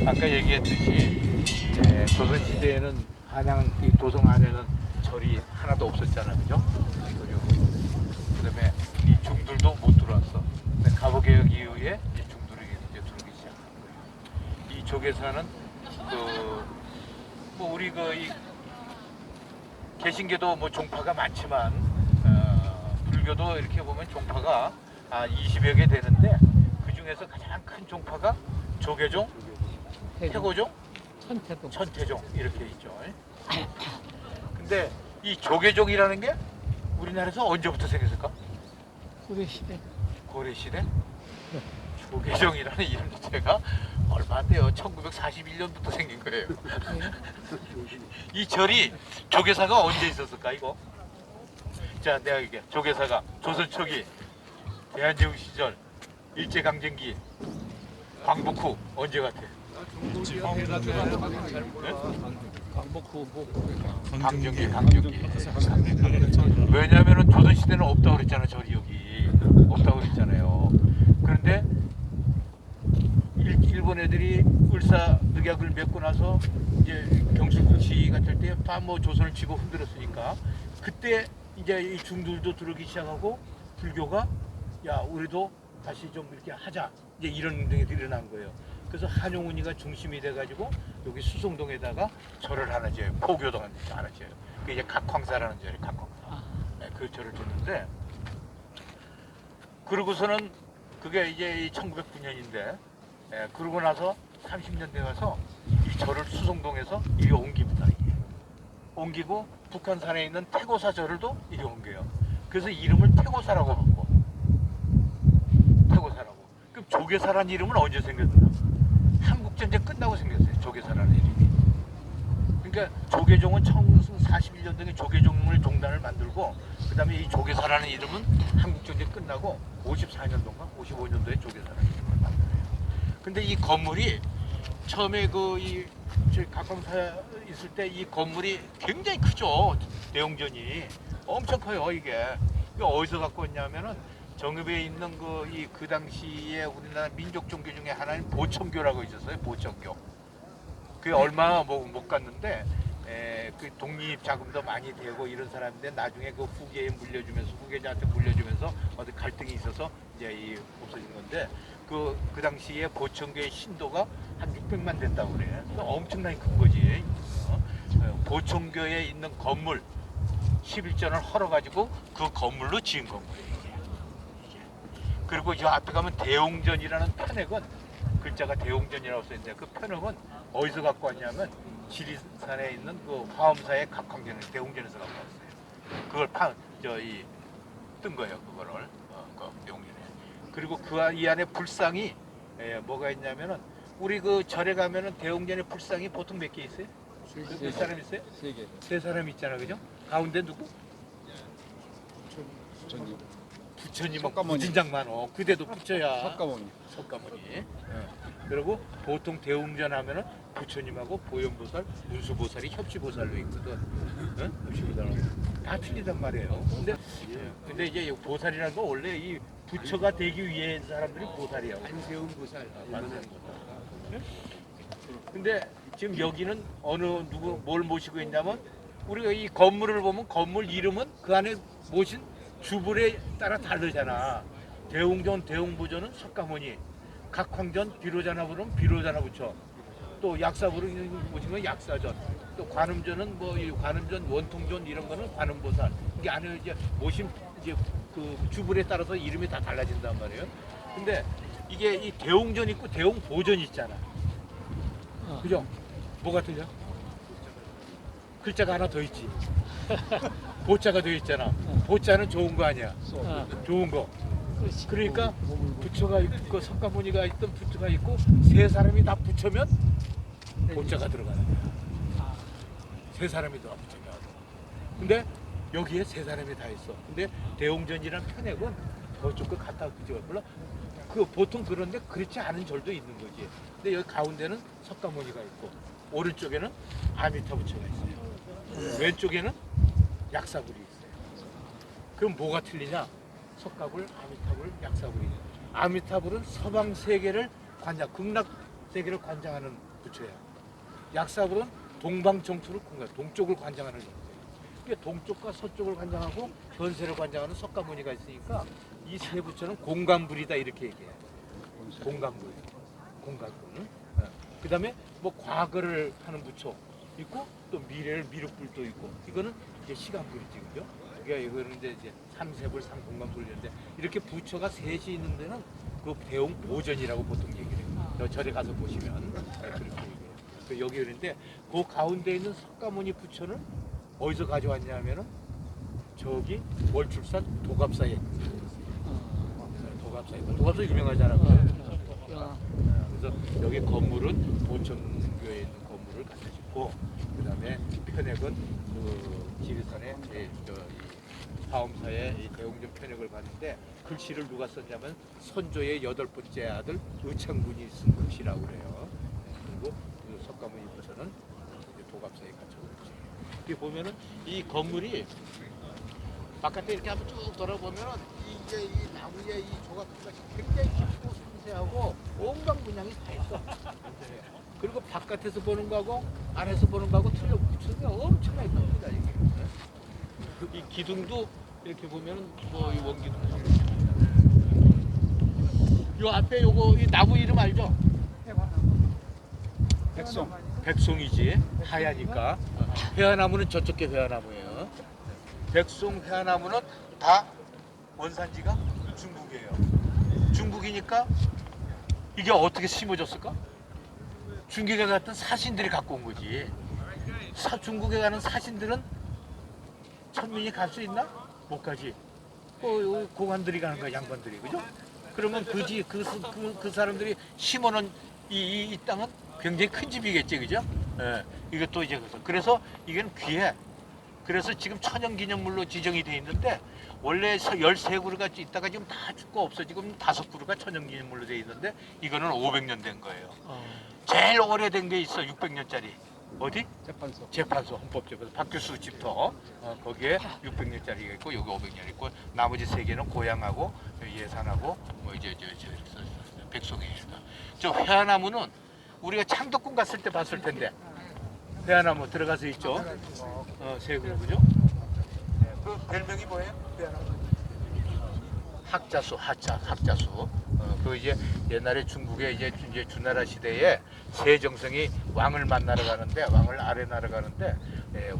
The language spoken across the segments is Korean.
아까 얘기했듯이 조선시대에는 한양 이 도성 안에는 절이 하나도 없었잖아요, 그죠? 그리고 그다음에 이 중들도 못 들어왔어. 근데 갑오개혁 이후에 이 중들이 이제 들어오기 시작한 거예요. 이 조계사는 뭐 우리 이 개신교도 뭐 종파가 많지만 불교도 이렇게 보면 종파가 20여 개 되는데 그 중에서 가장 큰 종파가 조계종, 태고종, 천태종 이렇게 있죠. 근데 이 조계종이라는 게 우리나라에서 언제부터 생겼을까? 고려시대. 고려시대? 조계종이라는 이름 자체가 얼마 안 돼요. 1941년부터 생긴 거예요. 이 절이 조계사가 언제 있었을까 이거? 자, 내가 이게 조계사가 조선 초기, 대한제국 시절, 일제강점기, 광복 후 언제 같아? 광복 후 강점기. 왜냐하면은 조선 시대는 없다고 그랬잖아, 절이 여기 없다고 그랬잖아요. 그런데 일본 애들이 을사늑약을 맺고 나서 이제 경술국치 같을 때 다 뭐 조선을 치고 흔들었으니까 그때 이제 이 중들도 들어오기 시작하고 불교가 야 우리도 다시 좀 이렇게 하자 이제 이런 운동이 일어난 거예요. 그래서 한용운이가 중심이 돼가지고 여기 수성동에다가 절을 하나 지어요. 포교동 하나 지어요. 그게 이제 각황사라는 절이 각황사. 네, 그 절을 짓는데 그러고서는 그게 이제 1909년인데 그러고 나서 30년 되어서 이 절을 수성동에서 이리 옮깁니다. 이게. 옮기고 북한산에 있는 태고사 절을도 이리 옮겨요. 그래서 이름을 태고사라고 바꿔. 태고사라고. 그럼 조계사라는 이름은 언제 생겼나? 한국전쟁 끝나고 생겼어요. 조계사라는 이름이. 그러니까 조계종은 1941년도에 조계종을 종단을 만들고 그 다음에 이 조계사라는 이름은 한국전쟁 끝나고 54년도인가 55년도에 조계사라는 이름을 만들어요. 근데 이 건물이 처음에 이 각광사 있을 때 이 건물이 굉장히 크죠. 내용전이 엄청 커요. 이게 어디서 갖고 왔냐면은 정읍에 있는 그 당시에 우리나라 민족 종교 중에 하나인 보청교라고 있었어요. 보청교. 그게 얼마 못 갔는데 그 독립 자금도 많이 되고 이런 사람인데 나중에 그 후계에 물려주면서 후계자한테 물려주면서 어디 갈등이 있어서 이제 없어진 건데 그 당시에 보청교의 신도가 한 600만 된다고 그래. 엄청나게 큰 거지. 보청교에 있는 건물 11전을 헐어가지고 그 건물로 지은 건물이에요. 이게. 그리고 저 앞에 가면 대웅전이라는 편액은 글자가 대웅전이라고 써있는데 그 편액은 어디서 갖고 왔냐면 지리산에 있는 그 화엄사의 각황전을 대웅전에서 갖고 왔어요. 그걸 뜬 거예요. 그거를 그 대웅전에. 그리고 이 안에 불상이 뭐가 있냐면은 우리 그 절에 가면은 대웅전에 불상이 보통 몇 개 있어요? 몇 사람 있어요? 세 개. 세 사람 있잖아, 그죠? 가운데 누구? 부처님은 부진장 많어. 그대도 부처야. 석가모니. 그리고 보통 대웅전 하면은 부처님하고 보현보살, 문수보살이 협시보살로 있거든. 협시보살은 다 틀리단 말이에요. 근데 이제 보살이라는 거 원래 이 부처가 되기 위해 사람들이 보살이야. 안세운 보살, 만세운 보살. 근데 지금 여기는 뭘 모시고 있냐면 우리가 이 건물을 보면 건물 이름은 그 안에 모신 주불에 따라 다르잖아. 대웅전, 대웅보전은 석가모니, 각황전, 비로자나 부르면 비로자나 부처, 또 약사 부르는 모시면 약사전, 또 관음전은 이 관음전, 원통전 이런 거는 관음보살. 이게 안에 이제 모신 이제 그 주불에 따라서 이름이 다 달라진단 말이에요. 근데 이게 이 대웅전 있고 대웅보전 있잖아. 그죠? 뭐가 틀려? 글자가 하나 더 있지. 보자가 더 있잖아. 보자는 좋은 거 아니야. 좋은 거. 그러니까 부처가 있고 석가모니가 있던 부처가 있고 세 사람이 다 붙으면 보자가 들어가는 거야. 세 사람이 다 붙으면. 근데 여기에 세 사람이 다 있어. 근데 대웅전이란 편액은 저쪽 거 갖다 붙여. 물론 보통 그런데 그렇지 않은 절도 있는 거지. 근데 여기 가운데는 석가모니가 있고 오른쪽에는 아미타 부처가 있어요. 왼쪽에는 약사불이 있어요. 그럼 뭐가 틀리냐? 석가불, 아미타불, 약사불이. 아미타불은 서방 세계를 관장, 극락 세계를 관장하는 부처예요. 약사불은 동방 정토를 동쪽을 관장하는 부처예요. 그러니까 동쪽과 서쪽을 관장하고 현세를 관장하는 석가모니가 있으니까 이 세 부처는 공간불이다 이렇게 얘기해요. 공간불. 그 다음에 뭐 과거를 하는 부처 있고 또 미래를 미륵불도 있고 이거는 이제 시간불이지 그죠? 그러니까 이거는 이제 삼세불, 삼공간불인데 이렇게 부처가 셋이 있는 데는 그 대웅 보전이라고 보통 얘기를 해요. 저 절에 가서 보시면 그렇게 얘기해요. 여기 그런데 그 가운데 있는 석가모니 부처는 어디서 가져왔냐면은 저기 월출산 도갑사에 도갑사 유명하잖아. 그래서 여기 건물은 보천교에 있는 건물을 갖다 짓고 그다음에 편액은 그 지리산에 이 사엄사에 이 대웅전 편액을 봤는데 글씨를 누가 썼냐면 선조의 8번째 아들 의창군이 쓴 글씨라고 그래요. 그리고 그 석가모니 부처는 도갑사에 갇혀있지. 이렇게 보면은 이 건물이 바깥에 이렇게 한번 쭉 돌아보면은 이게 이 나무의 이 조각들이 굉장히 깊고 섬세하고 온갖 문양이 다 있어. 그리고 바깥에서 보는 거하고 안에서 보는 거하고 틀려 붙이는 엄청나게 큽니다 이게. 이 기둥도 이렇게 보면은 뭐 이 원기둥. 요 앞에 요거 이 나무 이름 알죠? 백송이지. 하야니까. 회화나무는 저쪽에 회화나무예요. 백송 회화나무는 다 원산지가 중국이에요. 중국이니까 이게 어떻게 심어졌을까? 중국에 갔던 사신들이 갖고 온 거지. 중국에 가는 사신들은 천민이 갈 수 있나? 못 가지. 고관들이 가는 거야, 양반들이, 그죠? 그러면 그 사람들이 심어놓은 이 땅은 굉장히 큰 집이겠지, 그죠? 예, 이것도 이제 그래서 이건 귀해. 그래서 지금 천연기념물로 지정이 돼 있는데 원래 13그루가 있다가 지금 다 죽고 없어지고 5그루가 천연기념물로 돼 있는데 이거는 500년 된 거예요. 제일 오래된 게 있어 600년짜리. 어디? 재판소 헌법재판소 박규수 집터 거기에 600년짜리가 있고 여기 500년 있고 나머지 3개는 고향하고 예산하고 뭐 이제 백송이에요. 저 회화나무는 우리가 창덕궁 갔을 때 봤을 텐데 회화나무 들어가서 있죠. 세 그루 그죠? 그 별명이 뭐예요? 회화나무. 학자수, 학자수. 그 이제 옛날에 중국에 이제 주나라 시대에 세정성이 왕을 만나러 가는데 왕을 아뢰나러 가는데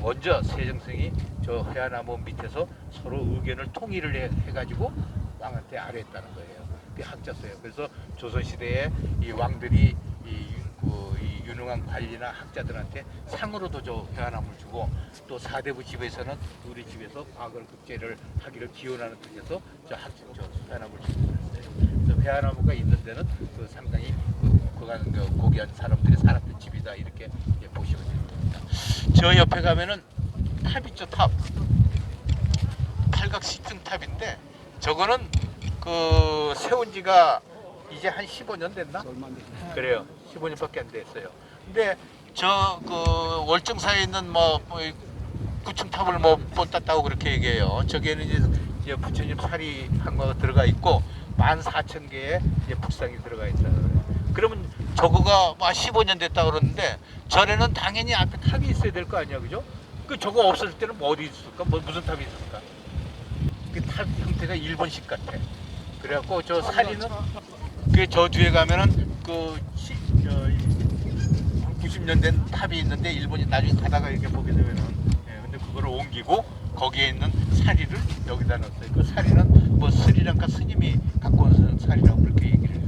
먼저 세정성이 저 회화나무 밑에서 서로 의견을 통일을 해가지고 왕한테 아뢰했다는 거예요. 그게 학자수예요. 그래서 조선 시대에 이 왕들이 이 유능한 관리나 학자들한테 상으로도 저 회화나무를 주고 또 사대부 집에서는 우리 집에서 과거를 국제를 하기를 기원하는 뜻에서 저 회화나무를 주고 그래서 회화나무가 있는 데는 그 상당히 고귀한 사람들이 살았던 집이다 이렇게 보시면 됩니다. 저 옆에 가면은 탑 있죠, 탑. 팔각시증탑인데 저거는 그 세운 지가 이제 한 15년 됐나? 그래요. 15년밖에 안 됐어요. 근데 저 그 월정사에 있는 뭐 구층탑을 뭐 떴다고 그렇게 얘기해요. 저기에는 이제 부처님 살이 한 거 들어가 있고 14,000개의 이제 북상이 들어가 있어요. 그러면 저거가 15년 됐다 그러는데 전에는 당연히 앞에 탑이 있어야 될 거 아니야, 그죠? 그 저거 없었을 때는 뭐 어디 있을까? 무슨 탑이 있을까? 그 탑 형태가 일본식 같아. 그래갖고 저 사리는 그 저 뒤에 가면은 그 90년 된 탑이 있는데 일본이 나중에 가다가 이렇게 보게 되면은 근데 그거를 옮기고 거기에 있는 사리를 여기다 넣었어요. 그 사리는 뭐 스리랑카 스님이 갖고 온 사리라고 그렇게 얘기를 해요.